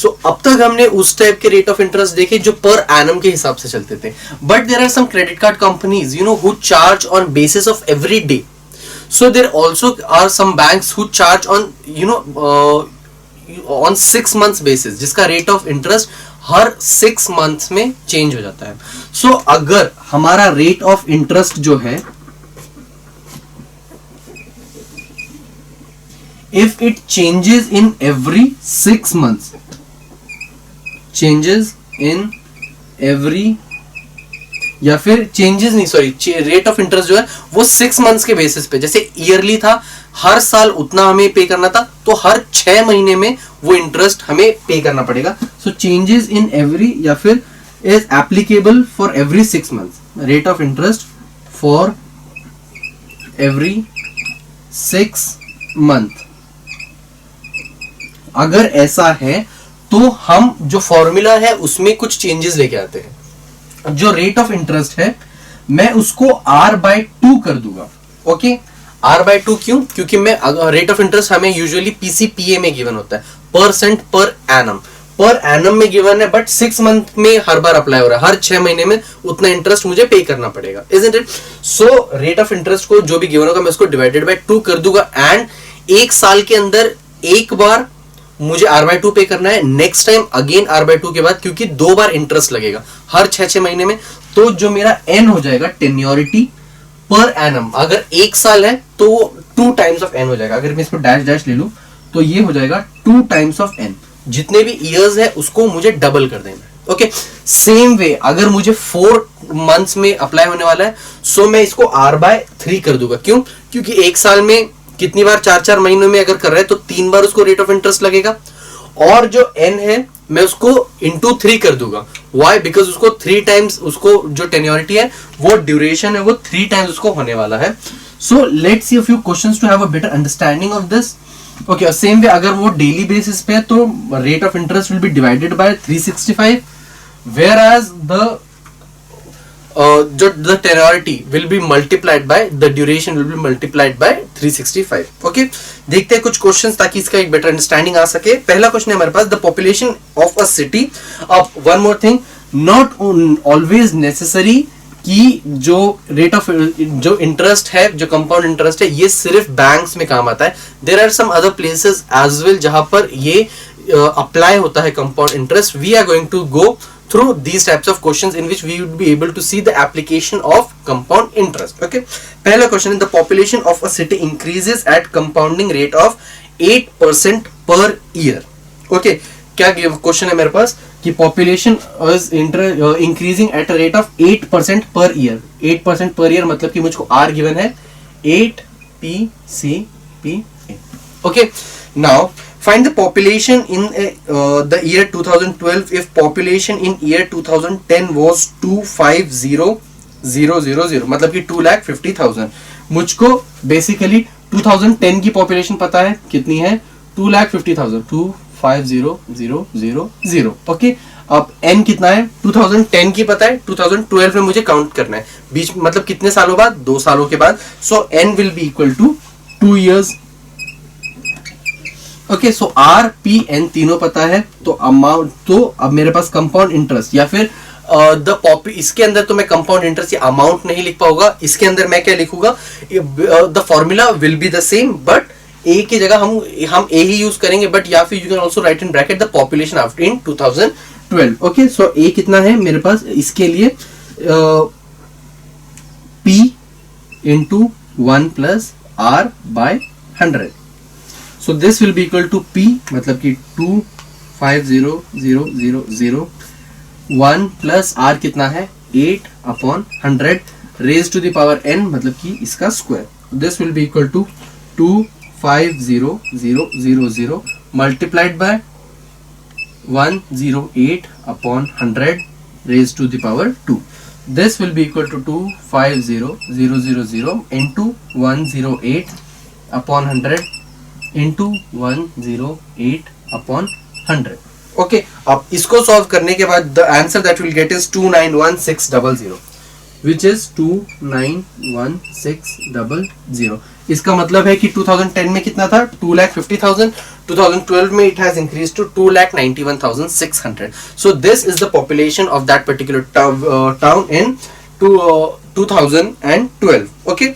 सो अब तक हमने उस टाइप के रेट ऑफ इंटरेस्ट देखे जो पर एनम के हिसाब से चलते थे, but there are some credit card companies who charge on basis of every day. So there also are some banks who charge on on 6 months basis, जिसका rate of interest her 6 months में change हो जाता है. सो अगर हमारा rate of interest जो है, if it changes in every 6 months, changes in every, या फिर चेंजेस नहीं, सॉरी, रेट ऑफ इंटरेस्ट जो है वो 6 मंथ्स के बेसिस पे, जैसे ईयरली था, हर साल उतना हमें पे करना था, तो हर 6 महीने में वो इंटरेस्ट हमें पे करना पड़ेगा. सो चेंजेस इन एवरी या फिर is applicable for every 6 months. Rate of interest for every 6 month. अगर ऐसा है तो हम जो फॉर्मूला है उसमें कुछ चेंजेस लेके आते हैं. जो रेट ऑफ इंटरेस्ट है मैं उसको R/2 कर दूंगा. ओके, R/2 क्यों? क्योंकि मैं रेट ऑफ इंटरेस्ट हमें यूजुअली PCPA में गिवन होता है, percent per annum. Per annum में गिवन है, बट 6 मंथ में हर बार अप्लाई हो रहा है, हर 6 महीने में उतना इंटरेस्ट मुझे पे करना पड़ेगा, isn't it? So rate of interest को जो भी गिवन होगा मैं उसको डिवाइडेड बाय 2 कर दूंगा, एंड एक साल के अंदर एक बार मुझे R/2 पे करना है, नेक्स्ट टाइम अगेन R/2 के बाद, क्योंकि 2 बार इंटरेस्ट लगेगा हर 6 महीने में. तो जो मेरा n हो जाएगा टेन्योरिटी पर एनम, अगर 1 साल है तो वो 2 टाइम्स ऑफ n हो जाएगा. अगर मैं इसको डैश डैश ले लूं तो ये हो जाएगा 2 टाइम्स ऑफ n. जितने भी ईयर्स है उसको मुझे डबल कर देना है. ओके, सेम वे अगर मुझे 4 मंथ्स में अप्लाई होने वाला है, सो मैं इसको R/3 कर दूंगा. क्यों? क्योंकि 1 साल में कितनी बार, 4-4 महीनों में अगर कर रहे हैं तो 3 बार उसको रेट ऑफ इंटरेस्ट लगेगा. और जो n है मैं उसको इंटू 3 कर दूंगा. वाई? बिकॉज उसको 3 टाइम्स, उसको जो टेन्योरिटी है, वो ड्यूरेशन है, वो 3 टाइम्स उसको होने वाला है. So let's see a few questions to have a better understanding of this. Okay, same way अगर वो डेली बेसिस पे है तो rate of interest will be divided by 365, whereas जो the tenority will be multiplied by the duration will be multiplied by 365. Okay, देखते हैं कुछ questions ताकि इसका एक बेटर अंडरस्टैंडिंग आ सके. पहला क्वेश्चन है हमारे पास, the population of a city. अब one more thing, not always necessary कि जो रेट ऑफ जो इंटरेस्ट है, जो कंपाउंड इंटरेस्ट है, ये सिर्फ बैंक्स में काम आता है. There are some other places as well जहां पर ये अप्लाई होता है compound interest. We are going to go through these types of questions in which we would be able to see the application of compound interest. Okay, पहला question is, the population of a city increases at compounding rate of 8% per year. Okay, क्या question है मेरे पास कि population is increasing at a rate of 8% per year. 8% per year मतलब कि मुझको R given है 8PCPA. Okay, now find the population in the year 2012 if population in year 2010 was 250,000, मतलब कि 2,50,000. मुझको बेसिकली 2010 की पॉपुलेशन पता है कितनी है, 2,50,000, 250,000. ओके, अब n कितना है, 2010 की पता है, 2012 में मुझे काउंट करना है, बीच मतलब कितने सालों बाद, 2 सालों के बाद. So n will be equal to 2 years. Okay, so R, P, N तीनों पता है, तो अमाउंट, तो अब मेरे पास कंपाउंड इंटरेस्ट या फिर इसके अंदर तो मैं कंपाउंड इंटरेस्ट या अमाउंट नहीं लिख पाऊंगा. इसके अंदर मैं क्या लिखूंगा, the formula will be the same, but A की जगह हम A ही यूज करेंगे, बट या फिर you can also write in bracket the population after in 2012. Okay, so A कितना है मेरे पास, इसके लिए P into 1 plus R by 100. So this will be equal to P, मतलब कि 250,000, 1 प्लस R कितना है, 8/100 raised to the power n, मतलब कि इसका square. This will be equal to 250,000 multiplied by 108/100 raised to the power 2. This will be equal to 250,000 into 108/100 into 108/100. Okay, अब इसको solve करने के बाद the answer that will get is 291,600, which is 291,600. इसका मतलब है कि 2010 में कितना था, 2,50,000, 2012 में it has increased to 2,91,600. So this is the population of that particular town in 2012. Okay,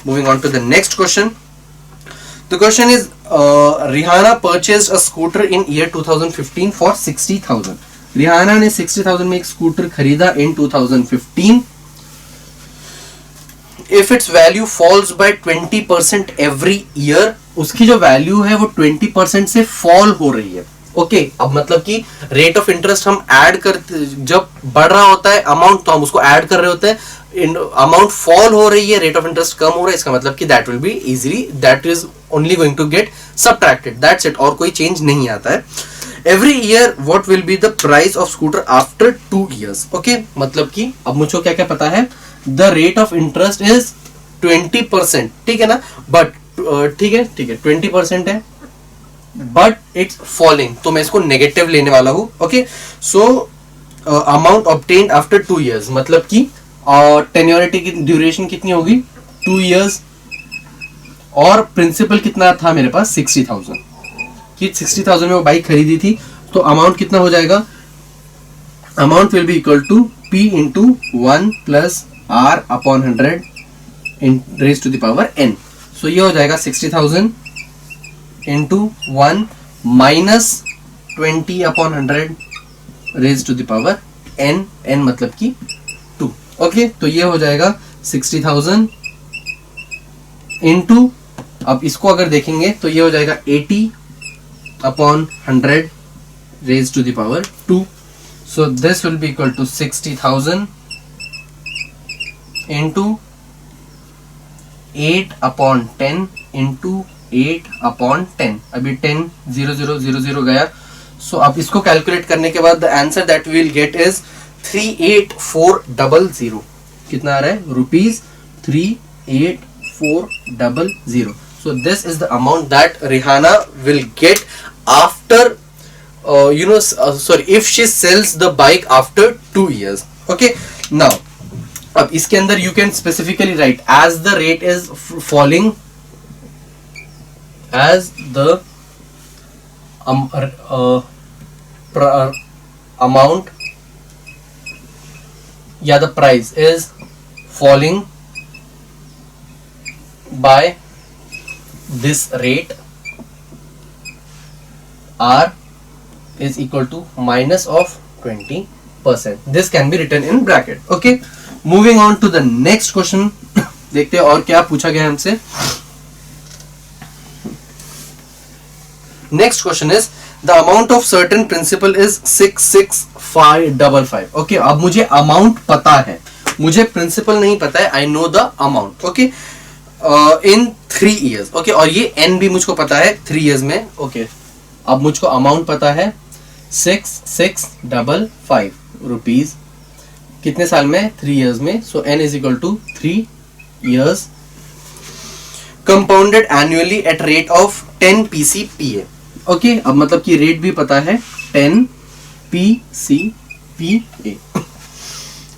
moving on to the next question. The question is Rihanna purchased a scooter in year 2015 for 60,000. Rihanna ने 60,000 में एक scooter खरीदा in 2015. If its value falls by 20% every year, उसकी जो value है वो 20% से fall हो रही है. ओके अब मतलब कि रेट ऑफ इंटरेस्ट हम ऐड करते, जब बढ़ रहा होता है अमाउंट तो हम उसको ऐड कर रहे होते हैं, अमाउंट फॉल हो रही है, रेट ऑफ इंटरेस्ट कम हो रहा है, इसका मतलब कि that will be easily, that is only going to get subtracted, that's it, और कोई चेंज नहीं आता है. Every year what will be the price of scooter after 2 years. Okay मतलब कि अब मुझको क्या क्या पता है, the rate of interest is 20%, ठीक है ना, बट ठीक है 20% है, बट इट्स फॉलिंग, तो मैं इसको नेगेटिव लेने वाला हूं. Okay so amount obtained after 2 years, मतलब कि टेन्योरिटी की ड्यूरेशन कितनी होगी 2 years, और प्रिंसिपल कितना था मेरे पास 60,000, कि 60,000 में वो बाइक खरीदी थी, तो अमाउंट कितना हो जाएगा, amount will be equal to P into 1 plus R upon 100 in raise to the power n. So ये हो जाएगा 60,000 into 1 minus 20 upon 100 raise to the power n, n मतलब कि 2. ओके तो ये हो जाएगा 60,000 इंटू, अब इसको अगर देखेंगे तो ये हो जाएगा 80 upon 100 raise to the power 2. So this will be equal to 60,000 into 8 upon 10 into 8 upon 10. अभी 10 0 0 0 0 गया. सो अब इसको कैलकुलेट करने के बाद the answer that we will get is 38400. कितना आ रहा है, rupees 38400. So this is the amount that Rihanna will get after if she sells the bike after 2 years. Okay, now अब इसके अंदर you can specifically write as the rate is falling, as the amount या the price is falling by this rate, R is equal to minus of 20%. This can be written in bracket. Okay, moving on to the next question. देखते हैं और क्या पूछा गया हमसे. Next question is the amount of certain principal is 66555. Okay, अब मुझे amount पता है, मुझे principal नहीं पता है. I know the amount. Okay, in 3 years. Okay, और ये n भी मुझको पता है 3 years में. Okay, अब मुझको amount पता है 665 रुपीज, कितने साल में 3 years में. So n is equal to 3 years compounded annually at rate of 10 PCPA. ओके अब मतलब कि रेट भी पता है 10 PCPA.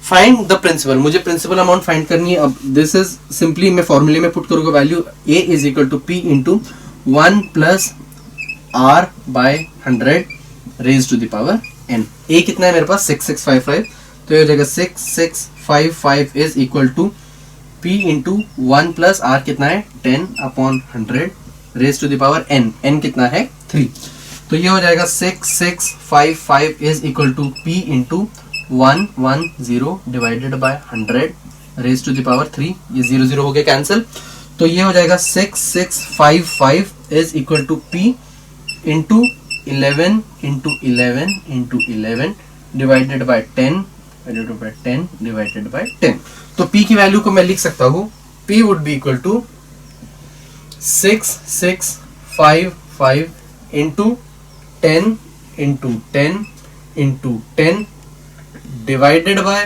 फाइंड द प्रिंसिपल, मुझे प्रिंसिपल अमाउंट फाइंड करनी है. अब दिस इज सिंपली मैं फॉर्मूले में पुट करूंगा value A is equal to P into 1 plus R by 100 raise to the power n. A कितना है मेरे पास 6655, तो ये हो जाएगा 6655 is equal to P into 1 plus R कितना है 10 upon 100 raise to the power n. n कितना है 3, तो ये हो जाएगा 6655 is equal to P into 110 divided by 100 raise to the power 3. ये 0 0 हो गया कैंसिल, तो ये हो जाएगा 6655 is equal to P into 11 into 11 into 11 divided by 10 divided by 10. तो P की वैल्यू को मैं लिख सकता हूँ, P would be equal to 6655 into 10 into 10 into 10 divided by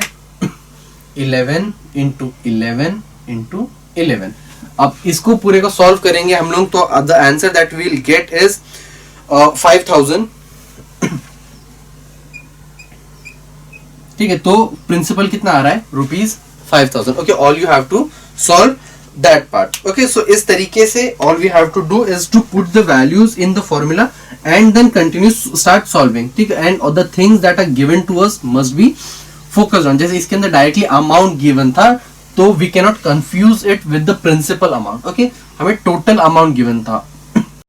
11 into 11 into 11. अब इसको पूरे को सॉल्व करेंगे हम लोग, तो the answer that we will get is 5000. ठीक है, तो प्रिंसिपल कितना आ रहा है rupees 5000. Okay, all you have to solve that part. Okay, so इस तरीके से all we have to do is to put the values in the formula and then continue start solving, ठीक है। And the things that are given to us must be focused on. जैसे इसके अंदर directly amount given था, तो we can not confuse it with the principal amount, okay. हमें total amount given था,